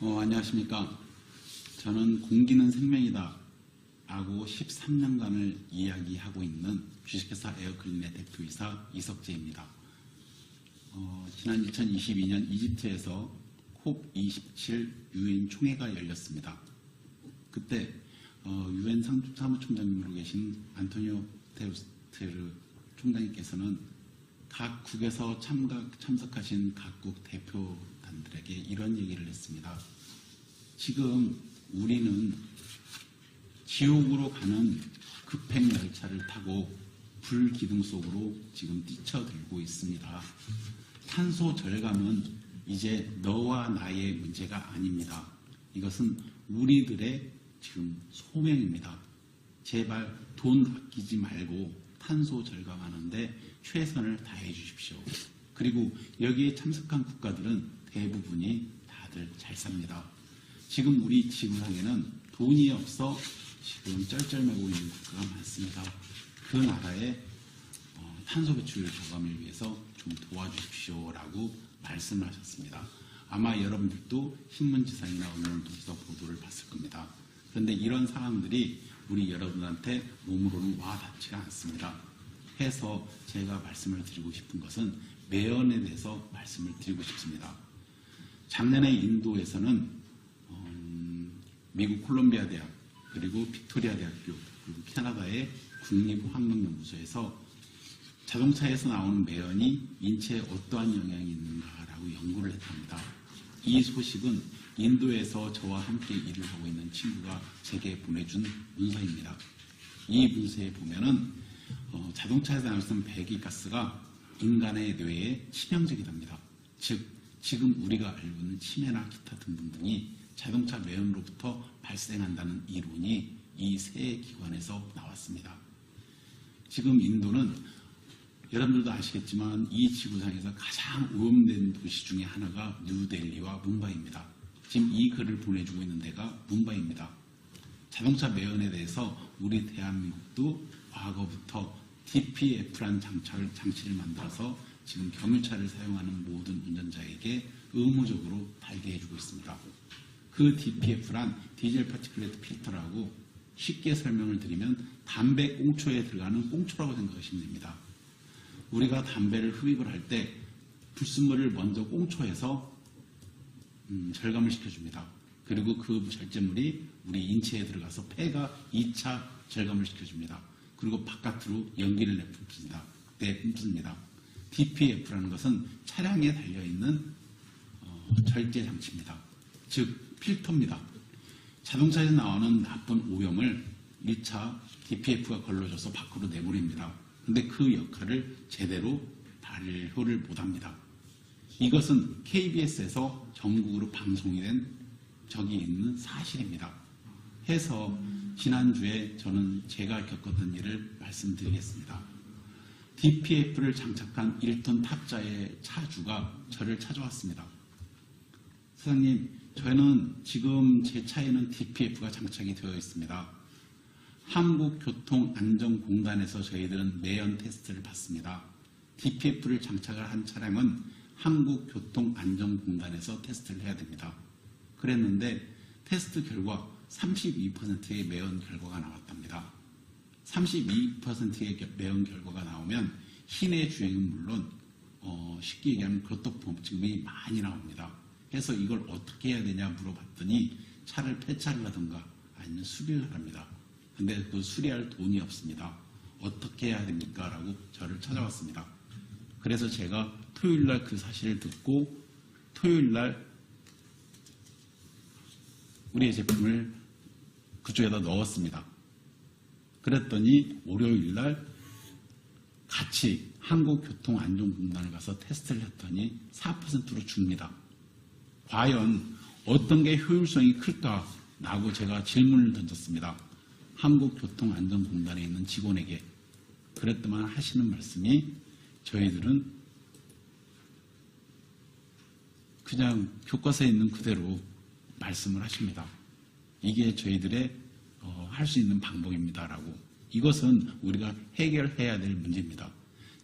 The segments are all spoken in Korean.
안녕하십니까. 저는 공기는 생명이다 라고 13년간을 이야기하고 있는 주식회사 에어클린의 대표이사 이석재입니다. 지난 2022년 이집트에서 콥27 유엔 총회가 열렸습니다. 그때 유엔 사무총장님으로 계신 안토니오 구테레스 총장님께서는 각 국에서 참석하신 각국 대표단들에게 이런 얘기를 했습니다. 지금 우리는 지옥으로 가는 급행 열차를 타고 불기둥 속으로 지금 뛰쳐들고 있습니다. 탄소 절감은 이제 너와 나의 문제가 아닙니다. 이것은 우리들의 지금 소명입니다. 제발 돈 아끼지 말고 탄소 절감하는데 최선을 다해 주십시오. 그리고 여기에 참석한 국가들은 대부분이 다들 잘 삽니다. 지금 우리 지구상에는 돈이 없어 지금 쩔쩔매고 있는 국가가 많습니다. 그 나라의 탄소 배출 저감을 위해서 좀 도와주십시오라고 말씀을 하셨습니다. 아마 여러분들도 신문지상이나 언론도서 보도를 봤을 겁니다. 그런데 이런 상황들이 우리 여러분한테 몸으로는 와닿지가 않습니다. 해서 제가 말씀을 드리고 싶은 것은 매연에 대해서 말씀을 드리고 싶습니다. 작년에 인도에서는 미국 콜롬비아 대학 그리고 빅토리아 대학교 그리고 캐나다의 국립환경연구소에서 자동차에서 나오는 매연이 인체에 어떠한 영향이 있는가라고 연구를 했답니다. 이 소식은 인도에서 저와 함께 일을 하고 있는 친구가 제게 보내준 문서입니다. 이 문서에 보면은 자동차에서 나오는 배기가스가 인간의 뇌에 치명적이답니다. 즉 지금 우리가 알고 있는 치매나 기타 등등이 자동차 매연으로부터 발생한다는 이론이 이 세 기관에서 나왔습니다. 지금 인도는 여러분들도 아시겠지만 이 지구상에서 가장 오염된 도시 중에 하나가 뉴델리와 뭄바이입니다. 지금 이 글을 보내주고 있는 데가 뭄바이입니다. 자동차 매연에 대해서 우리 대한민국도 과거부터 DPF라는 장치를 만들어서 지금 경유차를 사용하는 모든 운전자에게 의무적으로 달게 해주고 있습니다. 그 DPF란 디젤 파티클레이트 필터라고 쉽게 설명을 드리면 담배 꽁초에 들어가는 꽁초라고 생각하시면 됩니다. 우리가 담배를 흡입을 할 때 불순물을 먼저 꽁초에서 절감을 시켜줍니다. 그리고 그 절제물이 우리 인체에 들어가서 폐가 2차 절감을 시켜줍니다. 그리고 바깥으로 연기를 내뿜습니다. DPF라는 것은 차량에 달려있는 절제 장치입니다. 즉 필터입니다. 자동차에서 나오는 나쁜 오염을 1차 DPF가 걸러줘서 밖으로 내보냅니다. 근데 그 역할을 제대로 발효를 못합니다. 이것은 KBS에서 전국으로 방송이 된 적이 있는 사실입니다. 해서 지난주에 저는 제가 겪었던 일을 말씀드리겠습니다. DPF를 장착한 1톤 탑자의 차주가 저를 찾아왔습니다. 사장님, 저는 지금 제 차에는 DPF가 장착이 되어 있습니다. 한국교통안전공단에서 저희들은 매연 테스트를 받습니다. DPF를 장착을 한 차량은 한국교통안전공단에서 테스트를 해야 됩니다. 그랬는데 테스트 결과 32%의 매연 결과가 나왔답니다. 32%의 매연 결과가 나오면 시내 주행은 물론 쉽게 얘기하면 교통보험금이 많이 나옵니다. 해서 이걸 어떻게 해야 되냐 물어봤더니 차를 폐차를 하든가 아니면 수리를 합니다. 근데 그 수리할 돈이 없습니다. 어떻게 해야 됩니까? 라고 저를 찾아왔습니다. 그래서 제가 토요일날 그 사실을 듣고 토요일날 우리의 제품을 그쪽에다 넣었습니다. 그랬더니 월요일날 같이 한국교통안전공단을 가서 테스트를 했더니 4%로 줍니다. 과연 어떤 게 효율성이 클까라고 제가 질문을 던졌습니다. 한국교통안전공단에 있는 직원에게. 그랬더만 하시는 말씀이 저희들은 그냥 교과서에 있는 그대로 말씀을 하십니다. 이게 저희들의 할 수 있는 방법입니다라고. 이것은 우리가 해결해야 될 문제입니다.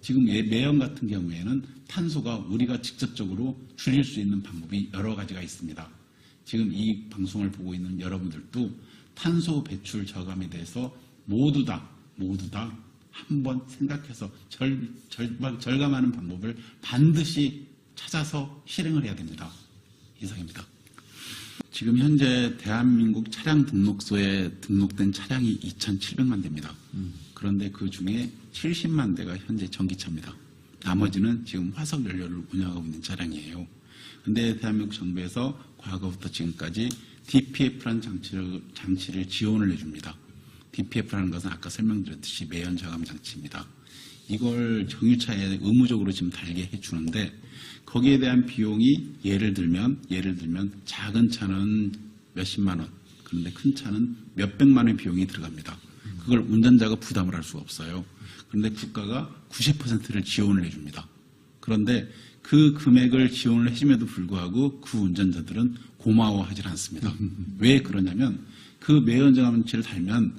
지금 매연 같은 경우에는 탄소가 우리가 직접적으로 줄일 수 있는 방법이 여러 가지가 있습니다. 지금 이 방송을 보고 있는 여러분들도 탄소 배출 저감에 대해서 모두 다 한번 생각해서 절감하는 방법을 반드시 찾아서 실행을 해야 됩니다. 이상입니다. 지금 현재 대한민국 차량 등록소에 등록된 차량이 2,700만 대입니다. 그런데 그 중에 70만 대가 현재 전기차입니다. 나머지는 지금 화석 연료를 운영하고 있는 차량이에요. 근데 대한민국 정부에서 과거부터 지금까지 DPF라는 장치를 지원을 해줍니다. DPF라는 것은 아까 설명드렸듯이 매연 저감 장치입니다. 이걸 정유차에 의무적으로 지금 달게 해주는데 거기에 대한 비용이 예를 들면 작은 차는 몇십만 원, 그런데 큰 차는 몇백만 원 비용이 들어갑니다. 그걸 운전자가 부담을 할 수가 없어요. 그런데 국가가 90%를 지원을 해줍니다. 그런데 그 금액을 지원을 해줌에도 불구하고 그 운전자들은 고마워하지 않습니다. 왜 그러냐면 그 매연저감치를 달면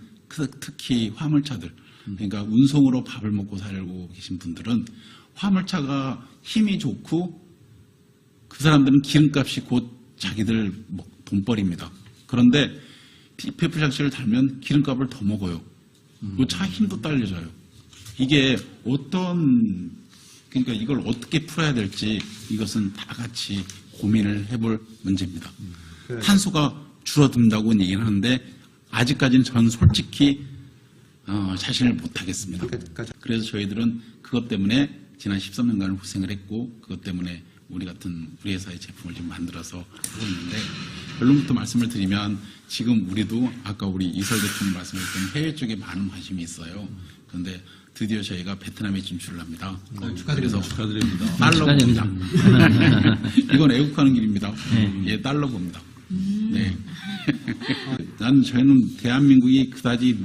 특히 화물차들, 그러니까 운송으로 밥을 먹고 살고 계신 분들은 화물차가 힘이 좋고 그 사람들은 기름값이 곧 자기들 돈벌입니다. 그런데 DPF 장치를 달면 기름값을 더 먹어요. 그 차 힘도 딸려져요. 이게 그러니까 이걸 어떻게 풀어야 될지 이것은 다 같이 고민을 해볼 문제입니다. 탄소가 줄어든다고는 얘기는 하는데 아직까지는 저는 솔직히 자신을 못하겠습니다. 그래서 저희들은 그것 때문에 지난 13년간 고생을 했고 그것 때문에 우리 회사의 제품을 지금 만들어서 하고 있는데 결론부터 말씀을 드리면 지금 우리도 아까 우리 이설 대표님 말씀하셨던 해외 쪽에 많은 관심이 있어요. 그런데 드디어 저희가 베트남에 진출을 합니다. 그래서 축하드립니다. 달러 봅니다. 이건 애국하는 길입니다. 예, 달러 봅니다. 네. 저희는 대한민국이 그다지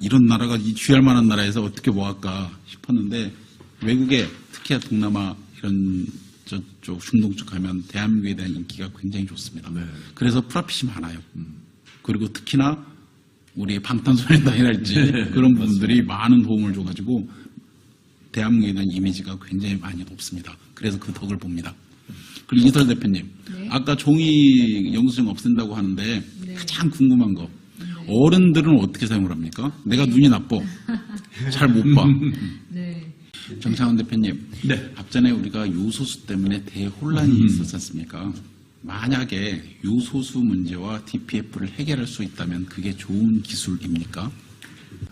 이런 나라가 주의할 만한 나라에서 어떻게 뭐 할까 싶었는데 외국에 특히 동남아 이런 저쪽 중동 쪽 가면 대한민국에 대한 인기가 굉장히 좋습니다. 네. 그래서 프라핏이 많아요. 그리고 특히나 우리 방탄소년단이랄지 그런 분들이 많은 도움을 줘가지고 대한민국에 대한 이미지가 굉장히 많이 높습니다. 그래서 그 덕을 봅니다. 그리고 이설 대표님, 네. 아까 종이 영수증 없앤다고 하는데 네. 가장 궁금한 거 어른들은 어떻게 사용을 합니까? 내가 눈이 나빠. 잘 못 봐. 네. 정창훈 대표님, 네. 앞전에 우리가 요소수 때문에 대혼란이 있었지 않습니까? 만약에 요소수 문제와 DPF를 해결할 수 있다면 그게 좋은 기술입니까?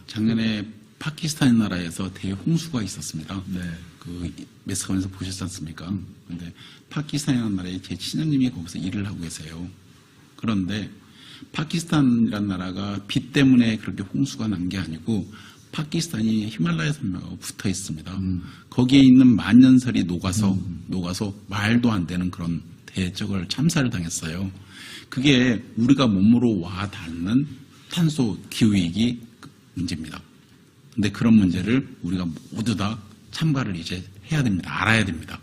작년에 파키스탄 나라에서 대홍수가 있었습니다. 네. 그 매스컴에서 보셨지 않습니까? 그런데 파키스탄이라는 나라에 제 친형님이 거기서 일을 하고 계세요. 그런데 파키스탄이라는 나라가 비 때문에 그렇게 홍수가 난 게 아니고 파키스탄이 히말라야 산맥하고 붙어 있습니다. 거기에 있는 만년설이 녹아서 말도 안 되는 그런 대적을 참사를 당했어요. 그게 우리가 몸으로 와 닿는 탄소 기후위기 문제입니다. 근데 그런 문제를 우리가 모두 다 참가를 이제 해야 됩니다. 알아야 됩니다.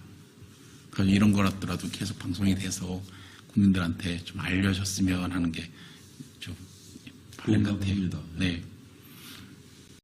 그래서 이런 거라도 계속 방송이 돼서 국민들한테 좀 알려졌으면 하는 게 좀 바람 같아요. 네.